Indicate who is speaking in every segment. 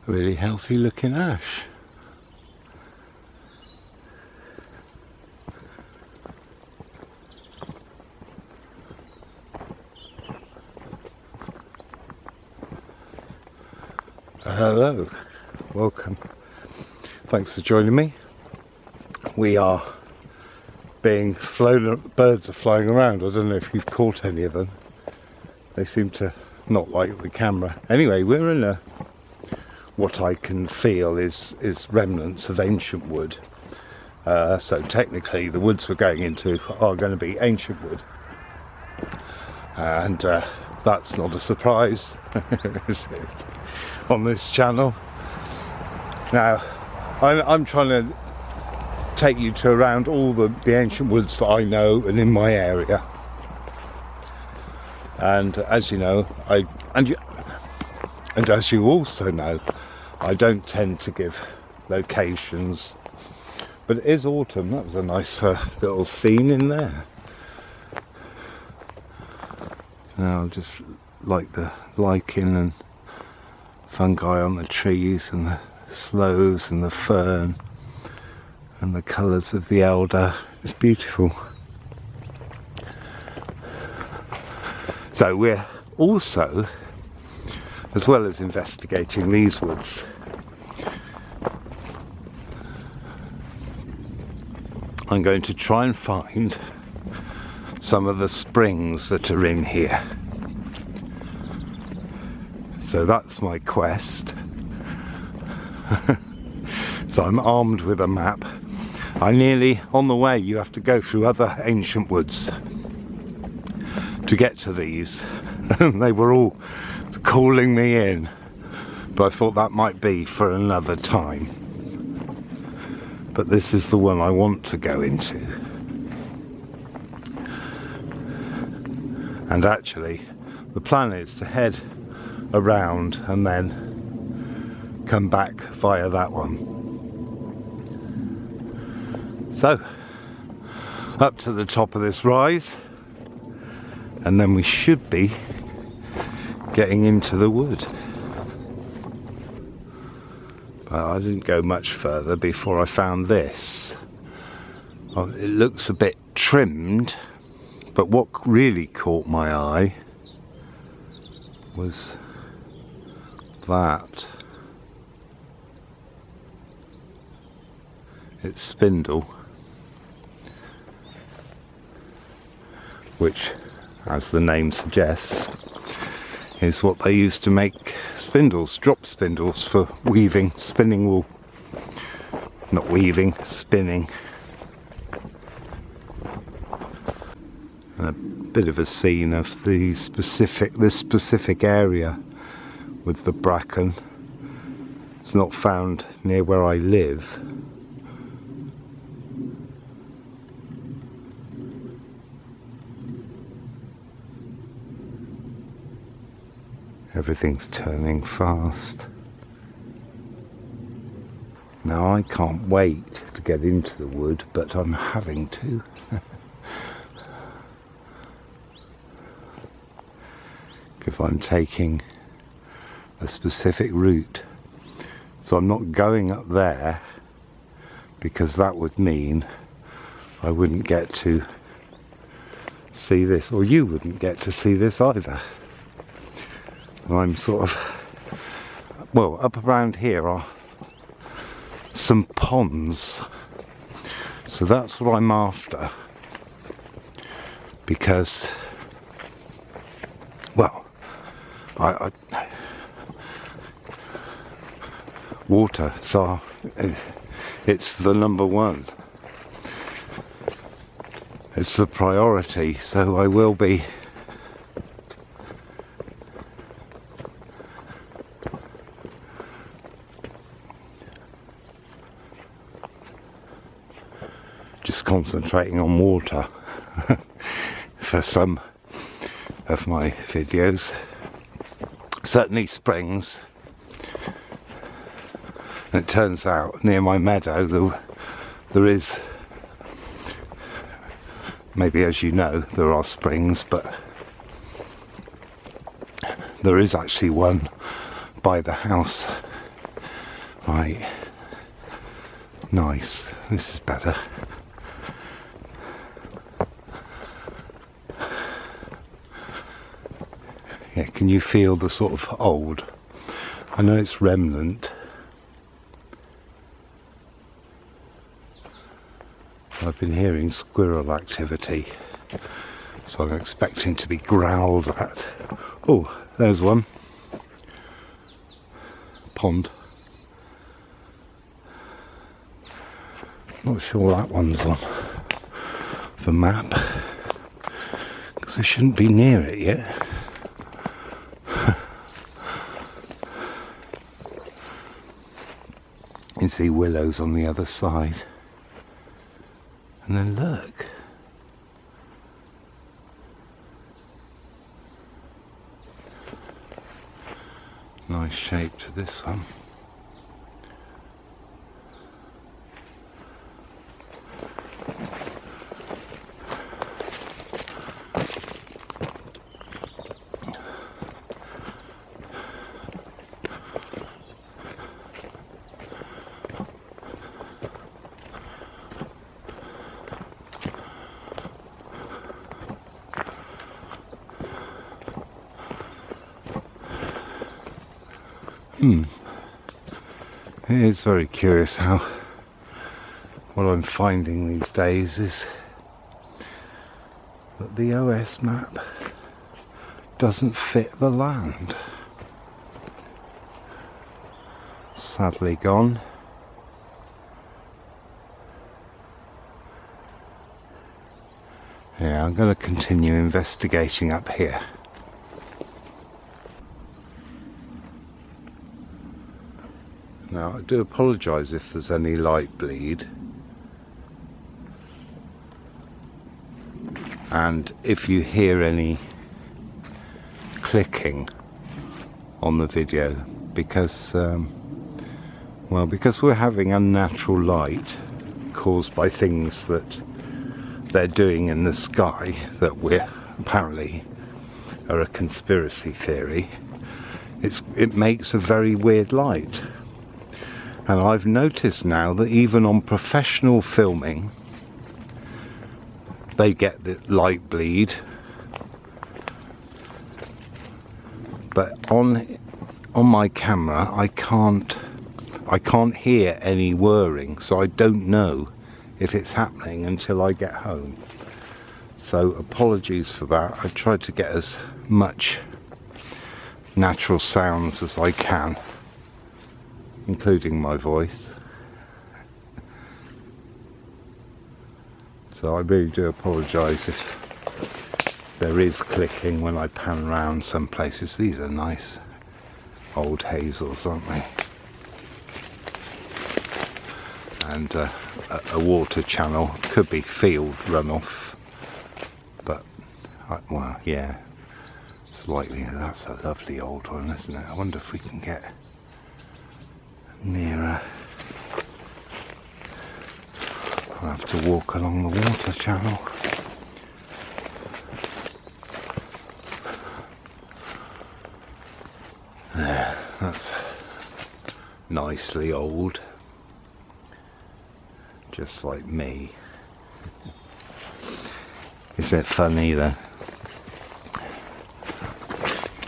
Speaker 1: really healthy looking ash. Hello, welcome. Thanks for joining me. We are being flown, birds are flying around. I don't know if you've caught any of them. They seem to not like the camera. Anyway, we're in a what I can feel is remnants of ancient wood. So technically the woods we're going into are going to be ancient wood. And that's not a surprise, is it, on this channel. Now, I'm trying to take you to around all the ancient woods that I know and in my area. And as you know, and as you also know, I don't tend to give locations. But it is autumn. That was a nice little scene in there. Now, just like the lichen and fungi on the trees and the sloes and the fern and the colours of the elder. It's beautiful. So we're also, as well as investigating these woods, I'm going to try and find some of the springs that are in here. So that's my quest. So I'm armed with a map. On the way you have to go through other ancient woods to get to these. They were all calling me in, but I thought that might be for another time. But this is the one I want to go into. And actually, the plan is to head around and then come back via that one. So, up to the top of this rise, and then we should be getting into the wood. But I didn't go much further before I found this. Well, it looks a bit trimmed, but what really caught my eye was that. It's spindle, which, as the name suggests, is what they used to make spindles, drop spindles for weaving, spinning wool. Not weaving, spinning. And a bit of a scene of this specific area with the bracken. It's not found near where I live. Everything's turning fast. Now I can't wait to get into the wood, but I'm having to. Because I'm taking a specific route. So I'm not going up there, because that would mean I wouldn't get to see this, or you wouldn't get to see this either. I'm sort of, well, up around here are some ponds, so that's what I'm after, because, well, water, so it's the number one, it's the priority, so I will be just concentrating on water for some of my videos. Certainly springs. And it turns out near my meadow there is, maybe as you know, there are springs, but there is actually one by the house Right. Nice. This is better. Yeah, can you feel the sort of old? I know it's remnant. I've been hearing squirrel activity, so I'm expecting to be growled at. Oh, there's one. Pond. Not sure that one's on the map, because I shouldn't be near it yet. You see willows on the other side. And then look. Nice shape to this one. It is very curious how what I'm finding these days is that the OS map doesn't fit the land. Sadly gone. Yeah, I'm going to continue investigating up here. Now, I do apologise if there's any light bleed, and if you hear any clicking on the video, because because we're having unnatural light caused by things that they're doing in the sky that we're apparently are a conspiracy theory. It makes a very weird light. And I've noticed now that even on professional filming, they get the light bleed. But on my camera, I can't hear any whirring, so I don't know if it's happening until I get home. So apologies for that. I tried to get as much natural sounds as I can, including my voice. So I really do apologise if there is clicking when I pan around some places. These are nice old hazels, aren't they? And a water channel, could be field runoff, but well, yeah, it's likely. That's a lovely old one, isn't it? I wonder if we can get nearer. I'll have to walk along the water channel. There, that's nicely old, just like me. Isn't it funny that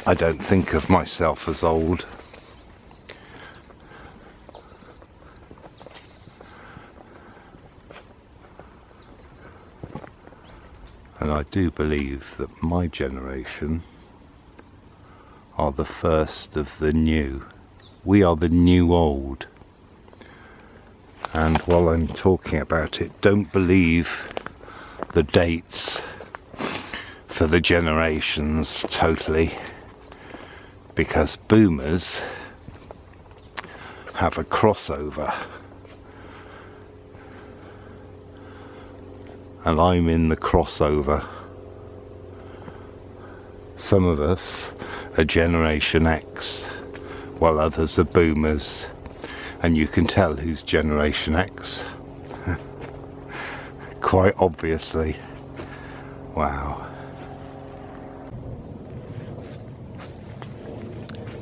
Speaker 1: I don't think of myself as old? And I do believe that my generation are the first of the new. We are the new old. And while I'm talking about it, don't believe the dates for the generations totally, because boomers have a crossover. And I'm in the crossover. Some of us are Generation X, while others are boomers. And you can tell who's Generation X. Quite obviously. Wow.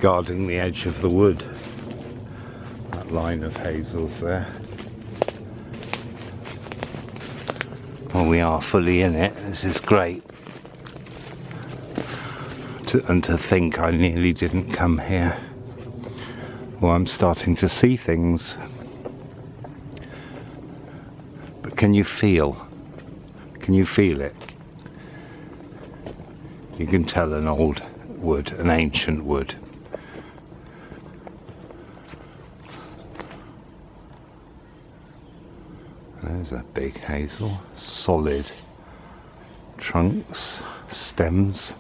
Speaker 1: Guarding the edge of the wood. That that line of hazels there. Well, we are fully in it. This is great. And to think I nearly didn't come here. Well, I'm starting to see things. But can you feel? Can you feel it? You can tell an old wood, an ancient wood. There's a big hazel, solid trunks, stems.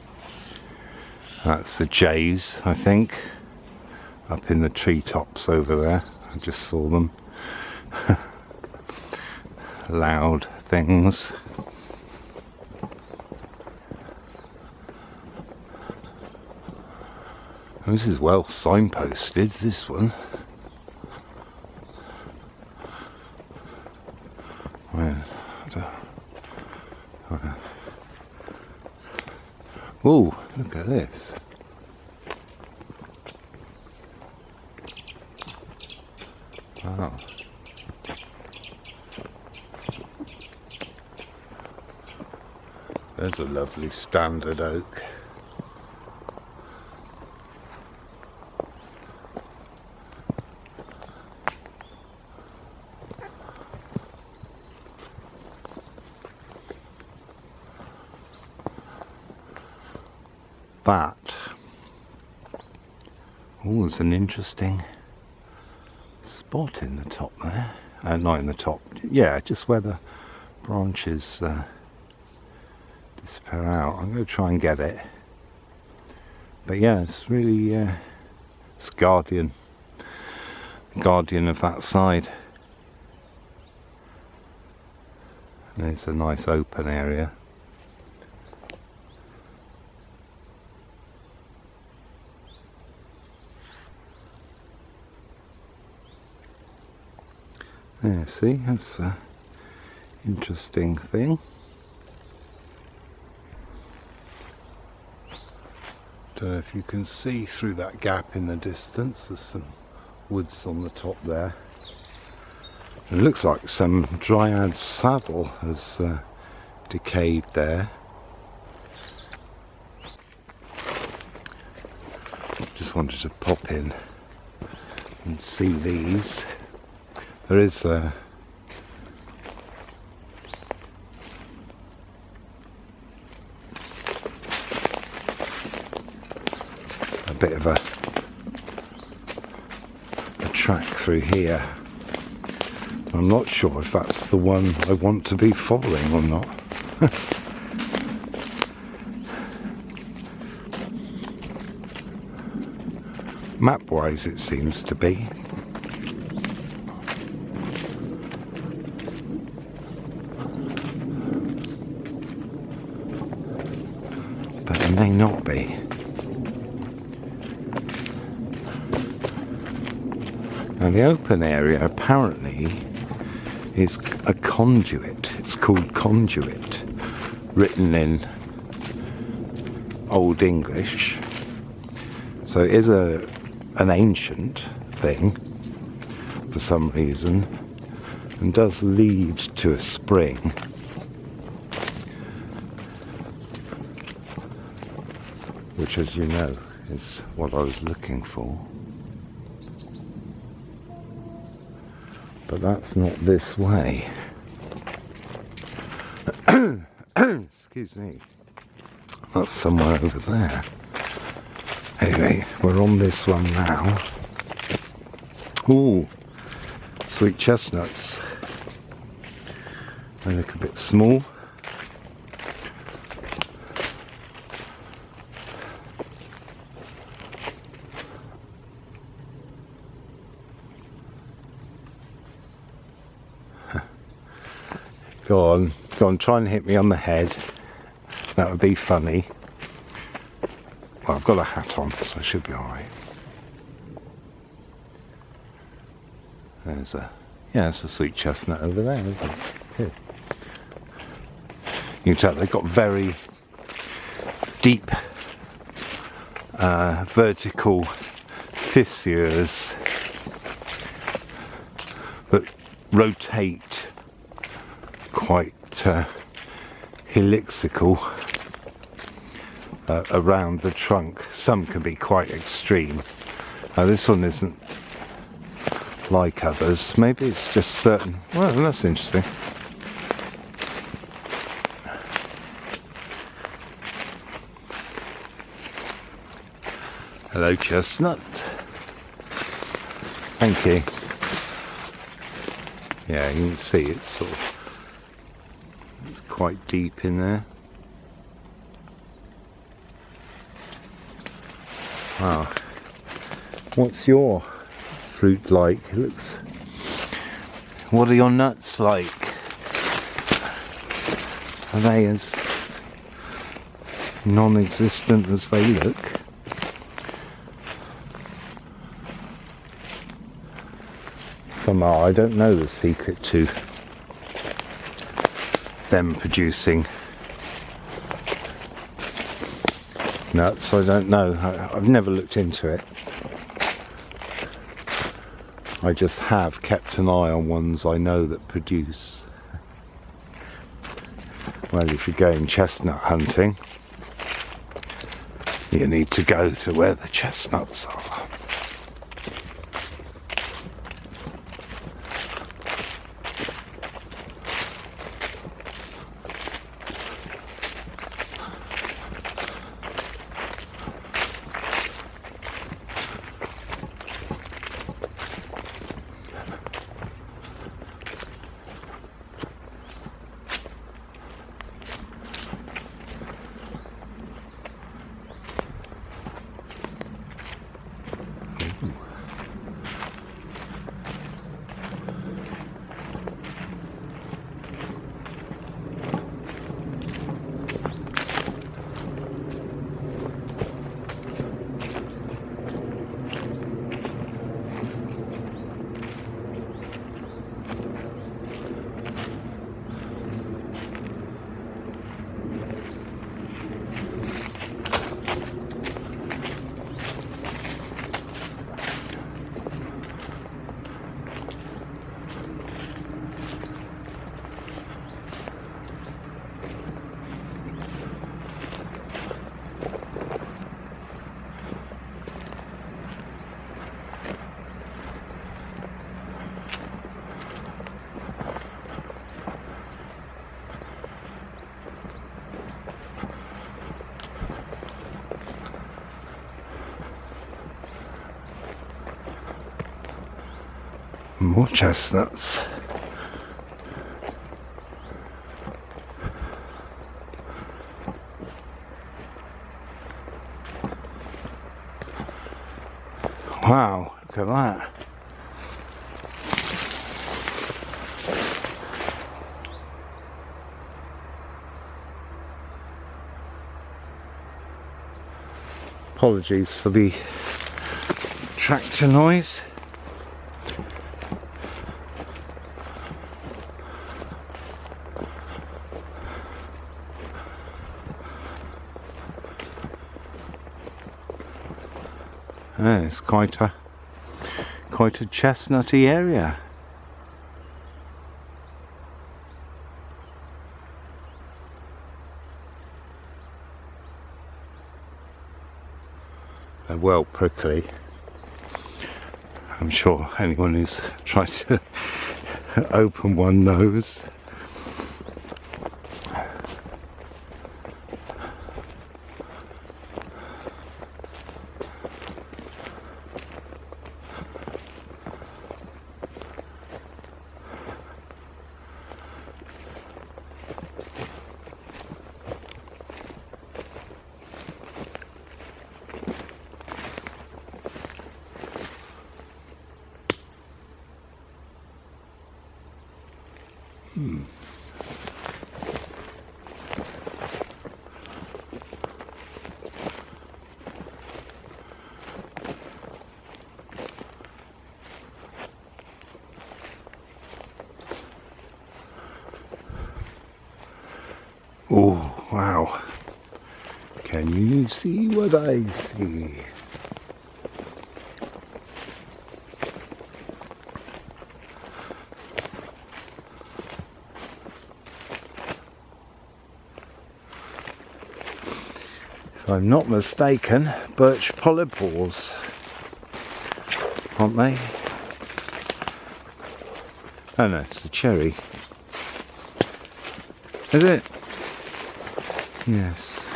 Speaker 1: That's the jays, I think, up in the treetops over there. I just saw them. Loud things. Oh, this is well signposted, this one. Oh, look at this. Wow. There's a lovely standard oak. That was an interesting spot in the top there. Not in the top, yeah, just where the branches disappear out. I'm going to try and get it. But yeah, it's really, it's guardian of that side. And it's a nice open area. Yeah, see, that's an interesting thing. Don't know if you can see through that gap in the distance. There's some woods on the top there. It looks like some dryad saddle has decayed there. Just wanted to pop in and see these. There is a bit of a track through here. I'm not sure if that's the one I want to be following or not. Map-wise it seems to be. But it may not be. Now the open area apparently is a conduit. It's called conduit, written in Old English. So it is an ancient thing for some reason, and does lead to a spring. Which, as you know, is what I was looking for. But that's not this way. Excuse me. That's somewhere over there. Anyway, we're on this one now. Ooh, sweet chestnuts. They look a bit small. Go on, try and hit me on the head. That would be funny. Well, I've got a hat on, so I should be alright. There's it's a sweet chestnut over there, isn't it? Here. You can tell they've got very deep vertical fissures rotate quite helixical around the trunk. Some can be quite extreme. This one isn't like others. Maybe it's just certain. Well, that's interesting. Hello, Chestnut. Thank you. Yeah, you can see it's it's quite deep in there. Wow. What's your fruit like? It looks. What are your nuts like? Are they as non-existent as they look? Some are. I don't know the secret to them producing nuts. I don't know. I've never looked into it. I just have kept an eye on ones I know that produce. Well, if you're going chestnut hunting, you need to go to where the chestnuts are. More chestnuts. Wow, look at that. Apologies for the tractor noise. Yeah, it's quite a chestnutty area. They're well prickly. I'm sure anyone who's tried to open one knows. Oh, wow. Can you see what I see? If I'm not mistaken, birch polypores, aren't they? Oh no, it's a cherry. Is it? Yes.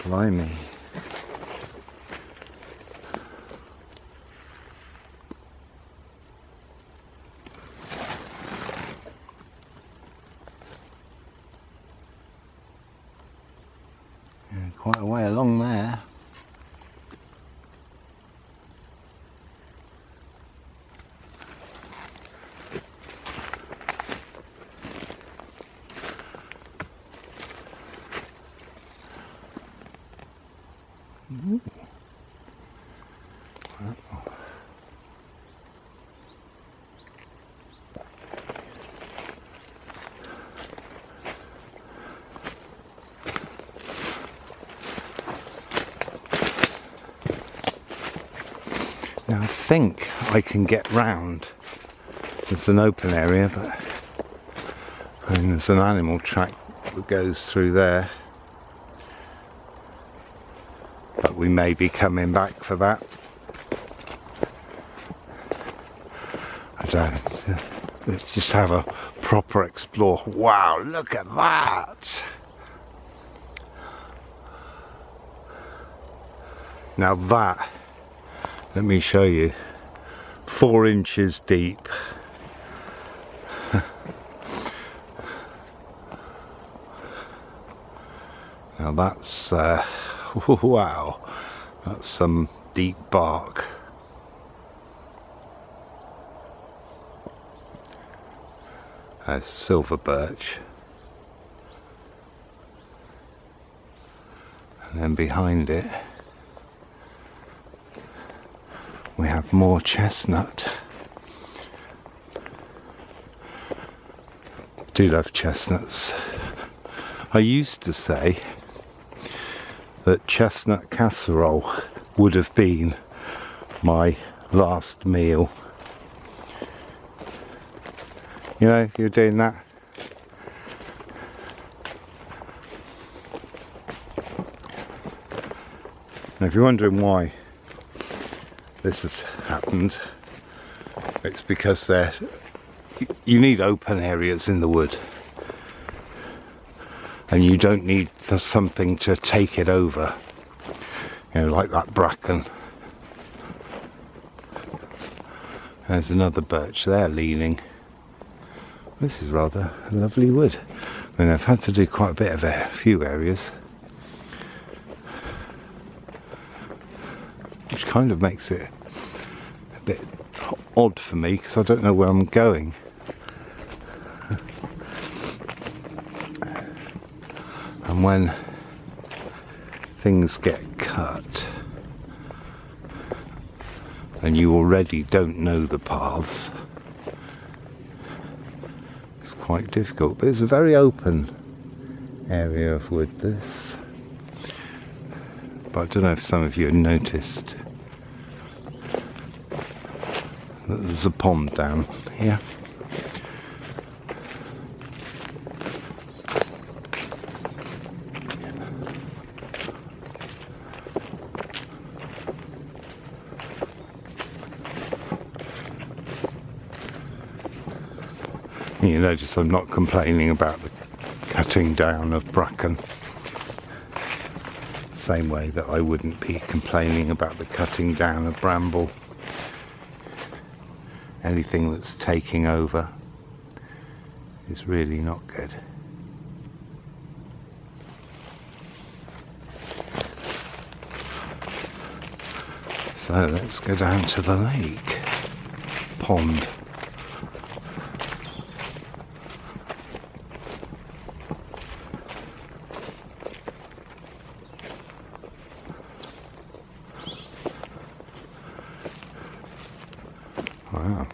Speaker 1: Blimey. Yeah, quite a way along there. Ooh. Uh-oh. Now I think I can get round. It's an open area, but I mean, there's an animal track that goes through there. But we may be coming back for that. I don't. Let's just have a proper explore. Wow, look at that! Now that, let me show you, 4 inches deep. Now that's, wow, that's some deep bark. There's silver birch. And then behind it, we have more chestnut. Do love chestnuts. I used to say that chestnut casserole would have been my last meal. You know, if you're doing that. Now, if you're wondering why this has happened, it's because you need open areas in the wood. And you don't need something to take it over, you know, like that bracken. There's another birch there leaning. This is rather a lovely wood. I mean, I've had to do quite a bit of a few areas, which kind of makes it a bit odd for me because I don't know where I'm going. And when things get cut and you already don't know the paths, it's quite difficult. But it's a very open area of wood, this. But I don't know if some of you have noticed that there's a pond down here. You notice I'm not complaining about the cutting down of bracken. Same way that I wouldn't be complaining about the cutting down of bramble. Anything that's taking over is really not good. So let's go down to the lake. Pond. Wow.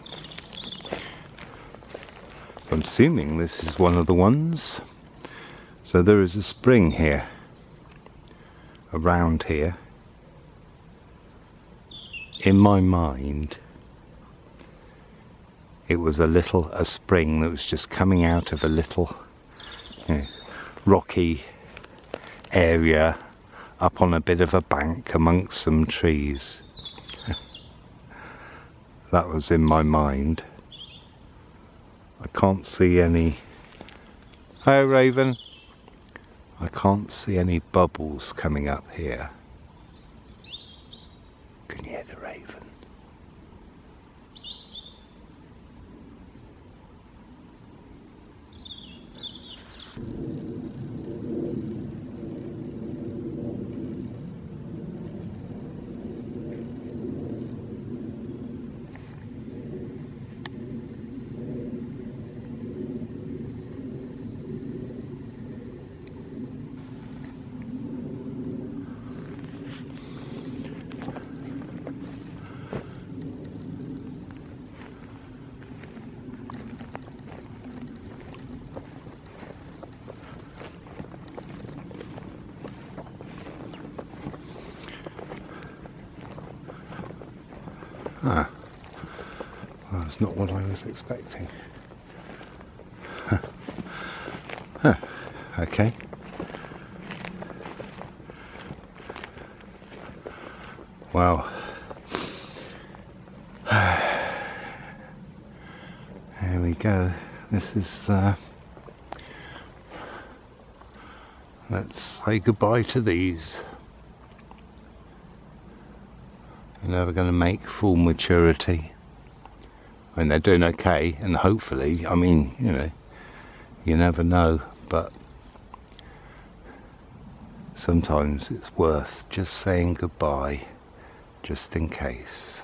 Speaker 1: So I'm assuming this is one of the ones. So there is a spring here, around here. In my mind, it was a spring that was just coming out of a little, you know, rocky area up on a bit of a bank amongst some trees. That was in my mind. I can't see any... Hey Raven! I can't see any bubbles coming up here. Can you hear the raven? Ah, well, that's not what I was expecting. Huh. Okay. Well, here we go. This is, let's say goodbye to these. They're never going to make full maturity. I mean, they're doing okay, and hopefully, I mean, you know, you never know, but sometimes it's worth just saying goodbye, just in case.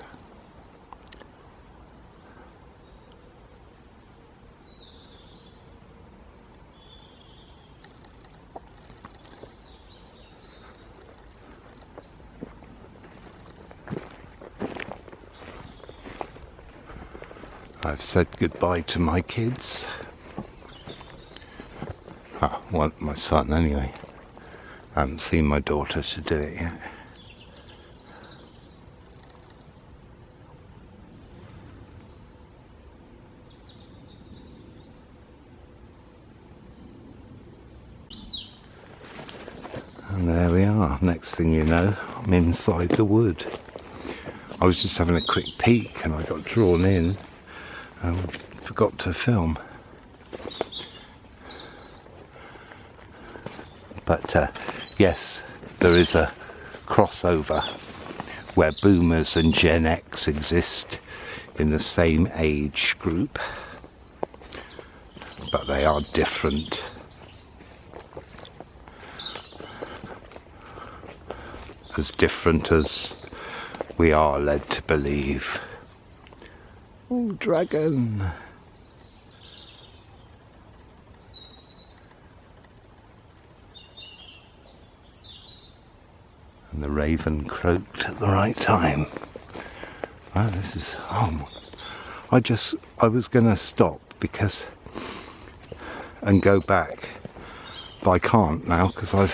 Speaker 1: I've said goodbye to my kids. Well, my son anyway. I haven't seen my daughter to do it yet. And there we are. Next thing you know, I'm inside the wood. I was just having a quick peek and I got drawn in and forgot to film. But yes, there is a crossover where boomers and Gen X exist in the same age group, but they are different. As different as we are led to believe. Oh, dragon! And the raven croaked at the right time. Wow, this is... oh, I was gonna stop because... and go back, but I can't now because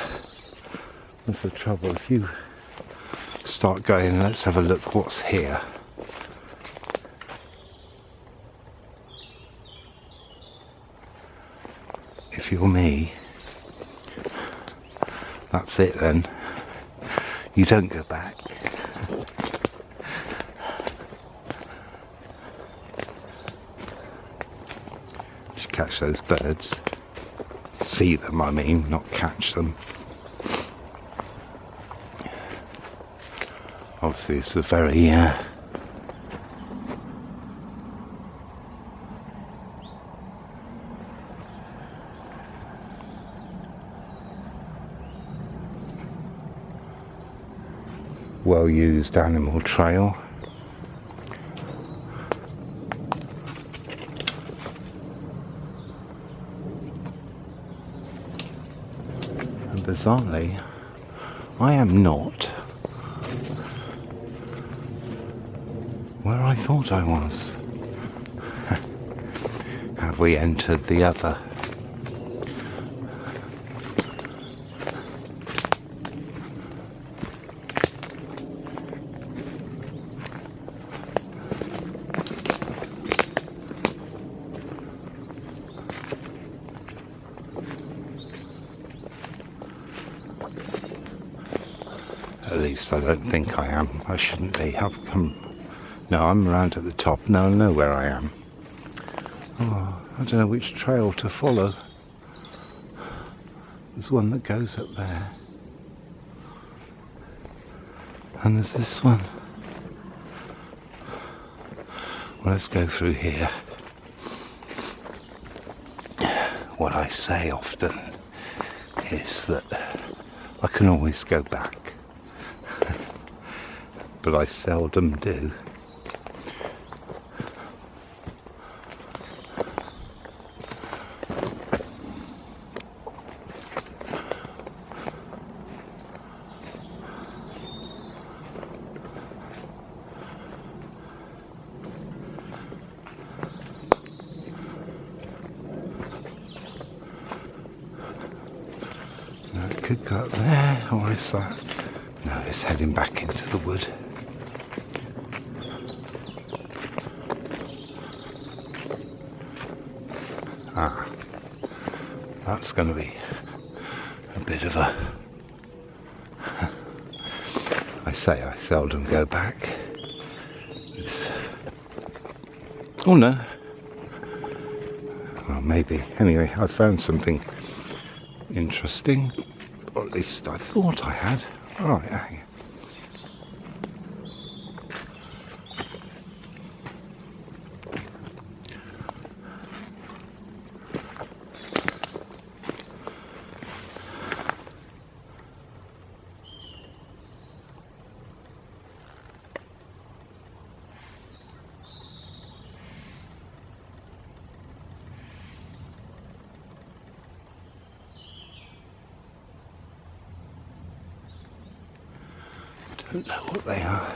Speaker 1: that's the trouble. If you start going, let's have a look what's here. If you're me, that's it then. You don't go back. Should catch those birds. See them, I mean, not catch them. Obviously it's a very well-used animal trail. And bizarrely, I am not where I thought I was. Have we entered the other? least I don't think I am. I shouldn't be. I've come... No, I'm around at the top. No, I know where I am. Oh, I don't know which trail to follow. There's one that goes up there. And there's this one. Well, let's go through here. What I say often is that I can always go back. But I seldom do. Could go up there, or is that? No, it's heading back into the wood. Ah, that's going to be a bit of a... I say I seldom go back. It's... Oh no. Well, maybe. Anyway, I found something interesting. Or at least I thought I had. Right, hang on. I don't know what they are.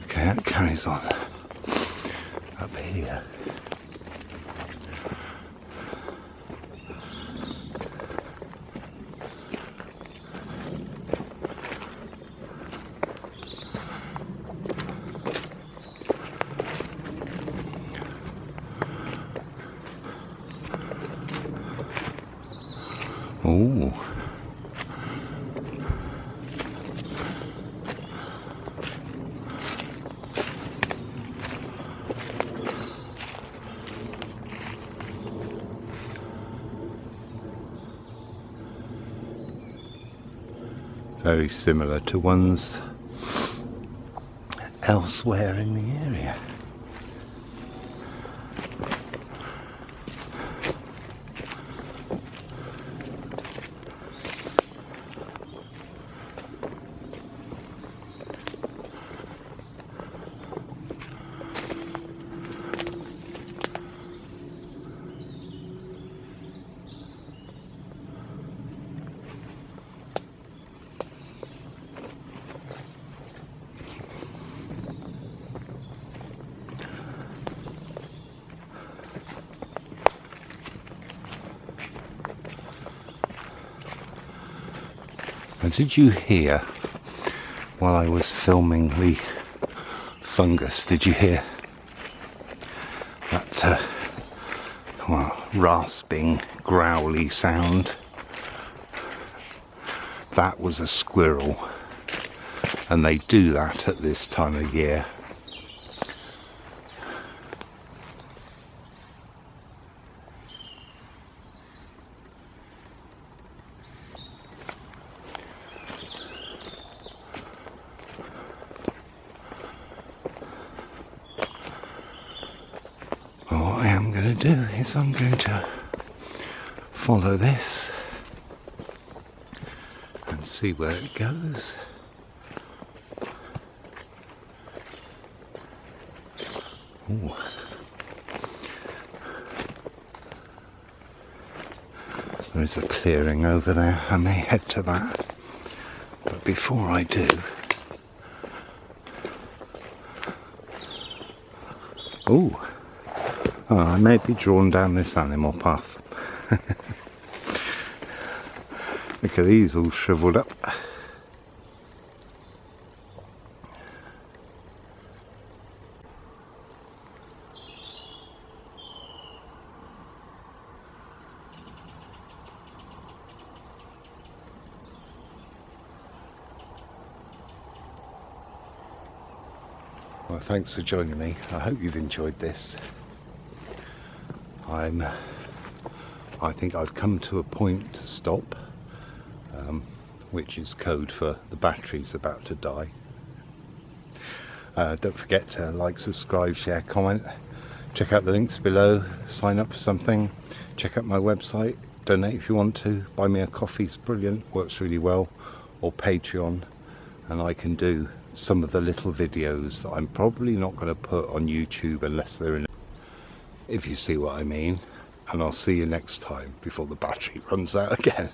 Speaker 1: Okay, that carries on up here. Oh. Very similar to ones elsewhere in the area. And did you hear, while I was filming the fungus, did you hear that rasping, growly sound? That was a squirrel, and they do that at this time of year. What I am going to do is I'm going to follow this and see where it goes. Ooh. There's a clearing over there. I may head to that, but before I do, I may be drawn down this animal path. Look at these all shriveled up. Well, thanks for joining me. I hope you've enjoyed this. I think I've come to a point to stop, which is code for the battery's about to die. Don't forget to like, subscribe, share, comment. Check out the links below, sign up for something, check out my website, donate if you want to, buy me a coffee, it's brilliant, works really well, or Patreon, and I can do some of the little videos that I'm probably not going to put on YouTube unless they're in, if you see what I mean. And I'll see you next time before the battery runs out again.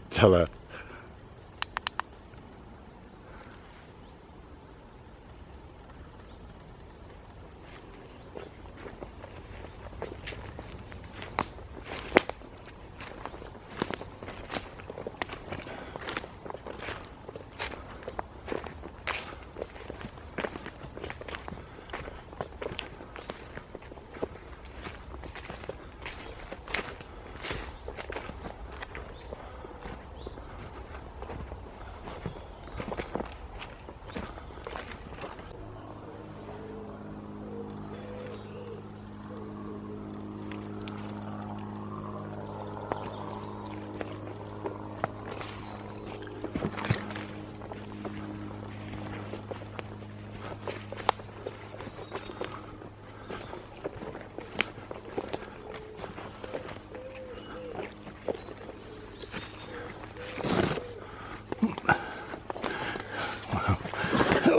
Speaker 1: Tell her.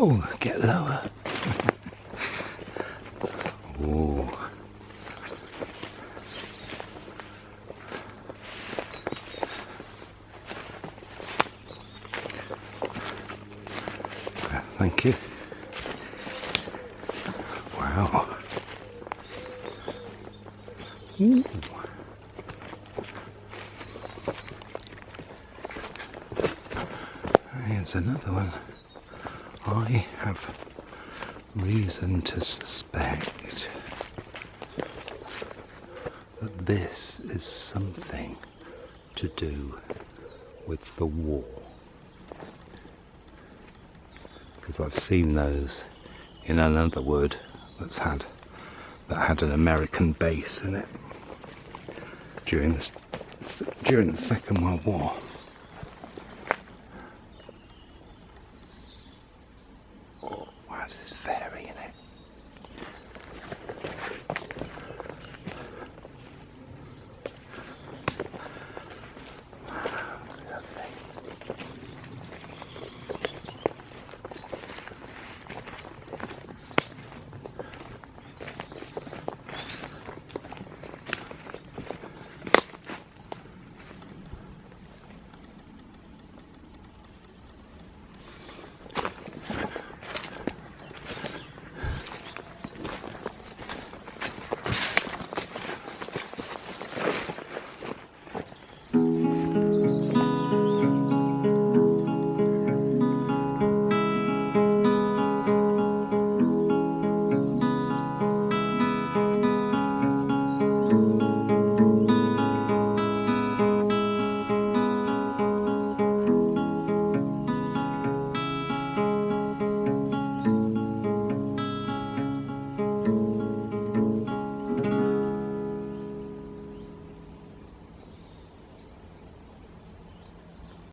Speaker 1: Oh, get lower. Oh. Thank you. Wow. Ooh. Here's another one. I have reason to suspect that this is something to do with the war, because I've seen those in another wood that had an American base in it during the Second World War.